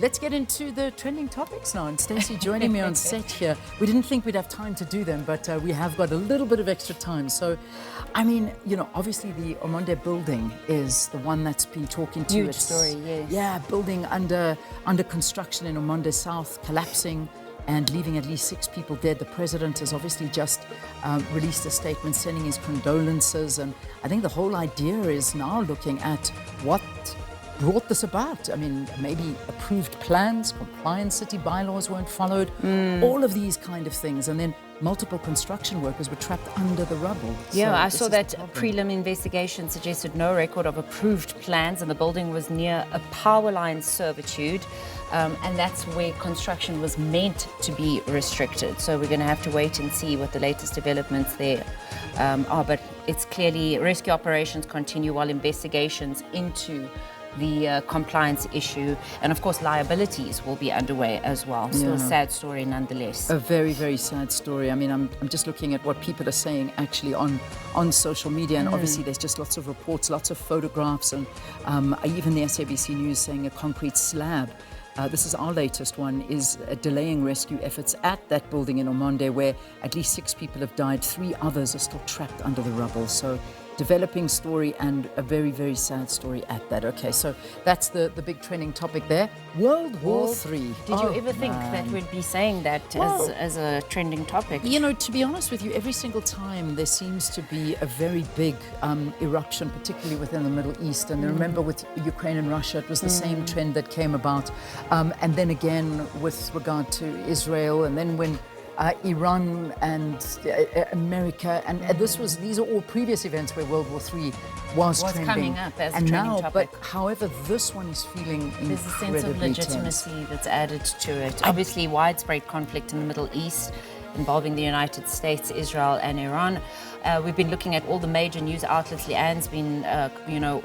let's get into the trending topics now. And Stacey joining me on set here. We didn't think we'd have time to do them, but we have got a little bit of extra time. So, I mean, you know, obviously the Omonde building is the one that's been talking to. Huge story, yes. Yeah, building under construction in Omonde South, collapsing and leaving at least 6 people dead. The president has obviously just released a statement sending his condolences. And I think the whole idea is now looking at what brought this about. I mean, maybe approved plans, compliance city bylaws weren't followed, all of these kind of things. And then multiple construction workers were trapped under the rubble. Yeah, So I this saw is that the problem. prelim investigation suggested no record of approved plans and the building was near a power line servitude. And that's where construction was meant to be restricted. So we're going to have to wait and see what the latest developments there are. But it's clearly rescue operations continue while investigations into the compliance issue and of course liabilities will be underway as well. Still a sad story nonetheless. A very, very sad story. I mean, I'm just looking at what people are saying actually on social media, and obviously there's just lots of reports, lots of photographs, and even the SABC News saying a concrete slab. This is our latest one, is delaying rescue efforts at that building in Omonde where at least 6 people have died. 3 others are still trapped under the rubble. So developing story and a very, very sad story at that. Okay, so that's the big trending topic there. World War III. Did you ever think that we'd be saying that as a trending topic? You know, to be honest with you, every single time there seems to be a very big eruption, particularly within the Middle East. And remember with Ukraine and Russia, it was the same trend that came about. And then again with regard to Israel, and then when Iran and America, and these are all previous events where World War III was trending. Coming up as a and trending now, topic. But however, this one is feeling There's a sense of incredibly legitimacy tense. that's added to it. Obviously, widespread conflict in the Middle East involving the United States, Israel and Iran. We've been looking at all the major news outlets. Leanne's been,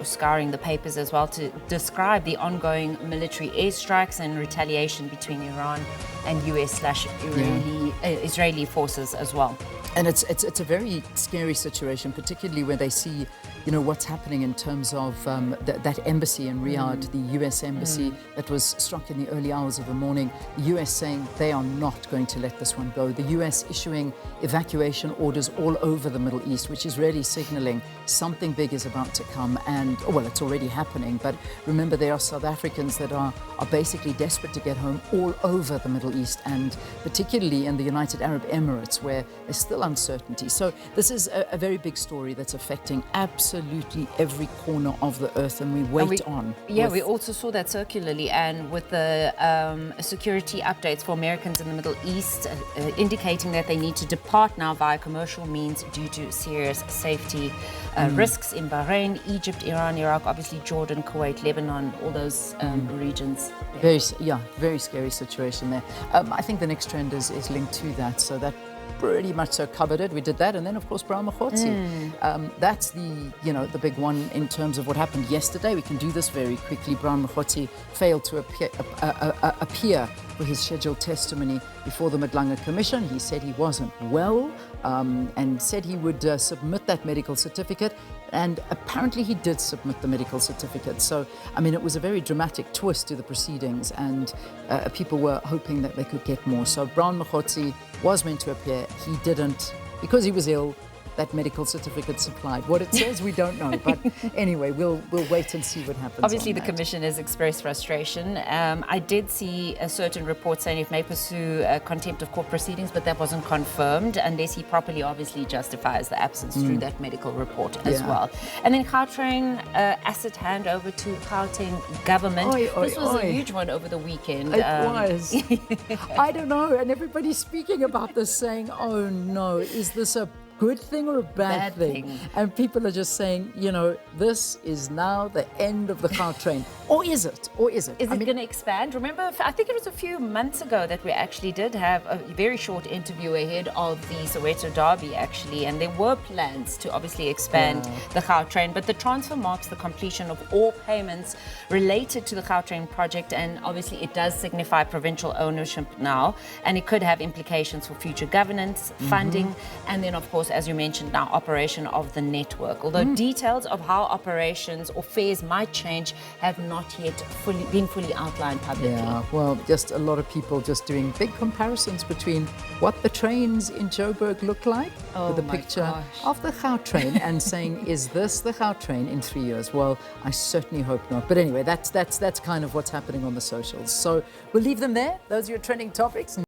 scouring the papers as well to describe the ongoing military airstrikes and retaliation between Iran and US/Israeli forces as well. And it's a very scary situation, particularly where they see, you know, what's happening in terms of that embassy in Riyadh, the US embassy that was struck in the early hours of the morning. The US saying they are not going to let this one go. The US issuing evacuation orders all over the Middle East, which is really signaling something big is about to come. And, well, it's already happening. But remember, there are South Africans that are basically desperate to get home all over the Middle East, and particularly in the United Arab Emirates, where there's still uncertainty. So this is a very big story that's affecting absolutely every corner of the earth, and we wait on. Yeah, we also saw that circularly, and with the security updates for Americans in the Middle East, indicating that they need to depart now via commercial means due to serious safety risks in Bahrain, Egypt, Iran, Iraq, obviously Jordan, Kuwait, Lebanon, all those regions. Very scary situation there. I think the next trend is linked to that, so that pretty much so covered it. We did that, and then of course Brown Makhotsi. That's the big one in terms of what happened yesterday. We can do this very quickly. Brown Makhotsi failed to appear for his scheduled testimony before the Madlanga Commission. He said he wasn't well, and said he would submit that medical certificate. And apparently he did submit the medical certificate. So, I mean, it was a very dramatic twist to the proceedings, and people were hoping that they could get more. So Brown Makhotsi was meant to appear. He didn't because he was ill. That medical certificate supplied. What it says, we don't know. But anyway, we'll wait and see what happens. Obviously, on the that. Commission has expressed frustration. I did see a certain report saying it may pursue contempt of court proceedings, but that wasn't confirmed unless he properly, obviously, justifies the absence through that medical report as well. And then Gautrain asset handover to Gauteng government. This was a huge one over the weekend. It was. I don't know. And everybody's speaking about this, saying, "Oh no, is this a good thing or a bad thing?" And people are just saying, you know, this is now the end of the Gautrain. Or is it? Is it going to expand? Remember, I think it was a few months ago that we actually did have a very short interview ahead of the Soweto Derby, actually, and there were plans to obviously expand the Gautrain, but the transfer marks the completion of all payments related to the Gautrain project, and obviously it does signify provincial ownership now, and it could have implications for future governance, funding, and then, of course, course, as you mentioned now, operation of the network. Although details of how operations or fares might change have not yet been fully outlined publicly. Yeah, well, just a lot of people just doing big comparisons between what the trains in Joburg look like with a picture of the Gautrain and saying, is this the Gautrain in 3 years? Well, I certainly hope not. But anyway, that's kind of what's happening on the socials. So we'll leave them there. Those are your trending topics.